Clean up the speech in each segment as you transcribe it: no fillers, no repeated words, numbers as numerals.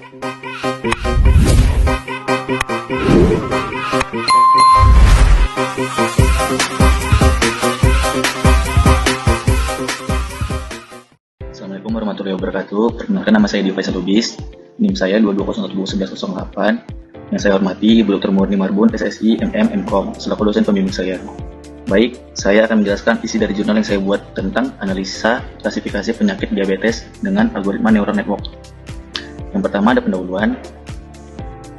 Assalamualaikum warahmatullahi wabarakatuh. Perkenalkan, nama saya Faisal Lubis. NIM saya 220121108. Yang saya hormati Ibu Dr. Murni Marbun, SSI, MM, MKOM, selaku dosen pembimbing saya. Baik, saya akan menjelaskan isi dari jurnal yang saya buat tentang analisa klasifikasi penyakit diabetes dengan algoritma neural network. Yang pertama ada pendahuluan.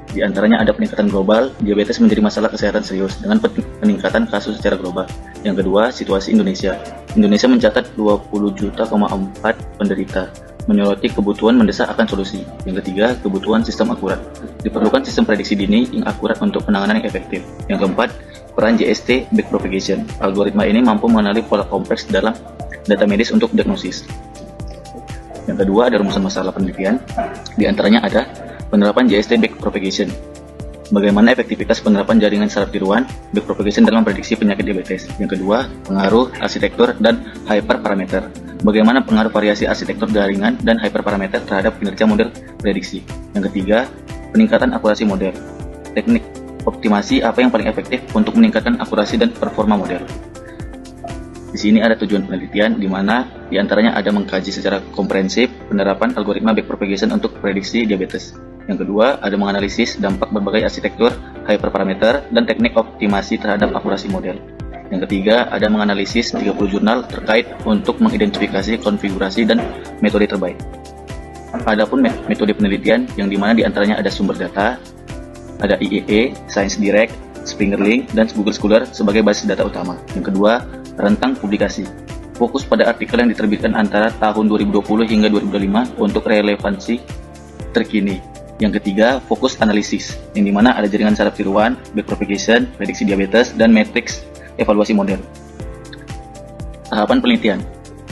Di antaranya ada peningkatan global, diabetes menjadi masalah kesehatan serius dengan peningkatan kasus secara global. Yang kedua, situasi Indonesia. Indonesia mencatat 20,4 juta penderita, menyoroti kebutuhan mendesak akan solusi. Yang ketiga, kebutuhan sistem akurat. Diperlukan sistem prediksi dini yang akurat untuk penanganan yang efektif. Yang keempat, peran JST backpropagation. Algoritma ini mampu mengenali pola kompleks dalam data medis untuk diagnosis. Yang kedua, ada rumusan masalah penelitian. Di antaranya ada penerapan JST backpropagation. Bagaimana efektivitas penerapan jaringan saraf tiruan backpropagation dalam prediksi penyakit diabetes. Yang kedua, pengaruh arsitektur dan hyperparameter. Bagaimana pengaruh variasi arsitektur jaringan dan hyperparameter terhadap kinerja model prediksi. Yang ketiga, peningkatan akurasi model. Teknik optimasi apa yang paling efektif untuk meningkatkan akurasi dan performa model. Di sini ada tujuan penelitian, di mana diantaranya ada mengkaji secara komprehensif penerapan algoritma backpropagation untuk prediksi diabetes. Yang kedua, ada menganalisis dampak berbagai arsitektur, hyperparameter, dan teknik optimasi terhadap akurasi model. Yang ketiga, ada menganalisis 30 jurnal terkait untuk mengidentifikasi konfigurasi dan metode terbaik. Adapun metode penelitian, yang dimana diantaranya ada sumber data, ada IEE, ScienceDirect, SpringerLink, dan Google Scholar sebagai basis data utama. Yang kedua, rentang publikasi. Fokus pada artikel yang diterbitkan antara tahun 2020 hingga 2025 untuk relevansi terkini. Yang ketiga, fokus analisis, yang dimana ada jaringan saraf tiruan, backpropagation, prediksi diabetes, dan matriks evaluasi model. Tahapan penelitian,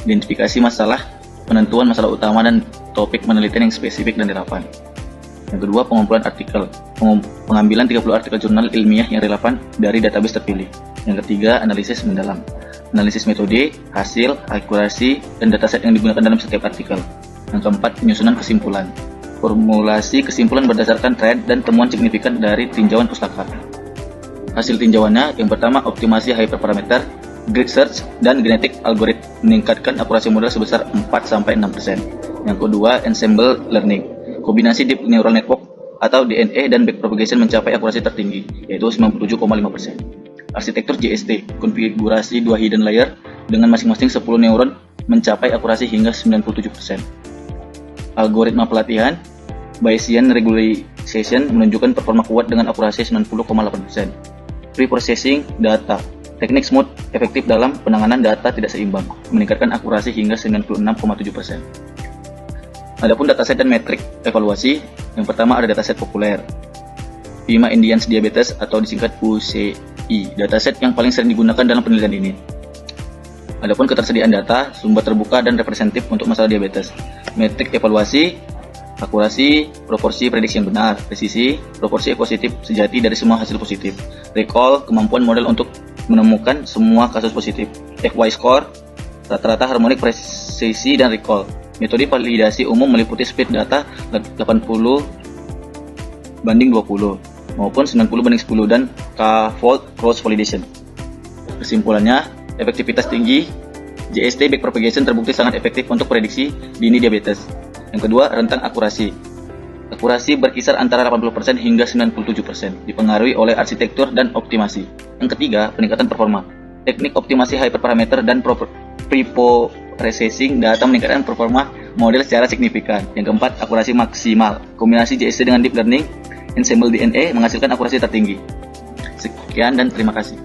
identifikasi masalah, penentuan masalah utama, dan topik penelitian yang spesifik dan relevan. Yang kedua, pengumpulan artikel, pengambilan 30 artikel jurnal ilmiah yang relevan dari database terpilih. Yang ketiga, analisis mendalam, analisis metode, hasil, akurasi, dan dataset yang digunakan dalam setiap artikel. Yang keempat, penyusunan kesimpulan, formulasi kesimpulan berdasarkan tren dan temuan signifikan dari tinjauan pustaka. Hasil tinjauannya, yang pertama, optimasi hyperparameter, grid search, dan genetik algoritma meningkatkan akurasi model sebesar 4-6%. Yang kedua, ensemble learning, kombinasi deep neural network atau DNA dan backpropagation mencapai akurasi tertinggi, yaitu 97,5%. Arsitektur JST, konfigurasi 2 hidden layer dengan masing-masing 10 neuron mencapai akurasi hingga 97%. Algoritma pelatihan, Bayesian regularization menunjukkan performa kuat dengan akurasi 90,8%. Pre-processing data, teknik smooth efektif dalam penanganan data tidak seimbang, meningkatkan akurasi hingga 96,7%. Adapun dataset dan metrik evaluasi, yang pertama ada dataset populer, PIMA Indians Diabetes atau disingkat UCI, dataset yang paling sering digunakan dalam penelitian ini. Adapun ketersediaan data, sumber terbuka dan representatif untuk masalah diabetes. Metrik evaluasi, akurasi, proporsi prediksi yang benar, presisi, proporsi positif sejati dari semua hasil positif. Recall, kemampuan model untuk menemukan semua kasus positif. FY score, rata-rata harmonik presisi dan recall. Metode validasi umum meliputi speed data 80/20 maupun 90/10 dan K-fold cross validation. Kesimpulannya, efektivitas tinggi, JST backpropagation terbukti sangat efektif untuk prediksi dini diabetes. Yang kedua, rentang akurasi. Akurasi berkisar antara 80% hingga 97%, dipengaruhi oleh arsitektur dan optimasi. Yang ketiga, peningkatan performa. Teknik optimasi hyperparameter dan pre-processing data meningkatkan performa model secara signifikan. Yang keempat, akurasi maksimal. Kombinasi JST dengan deep learning, ensemble DNA menghasilkan akurasi tertinggi. Sekian dan terima kasih.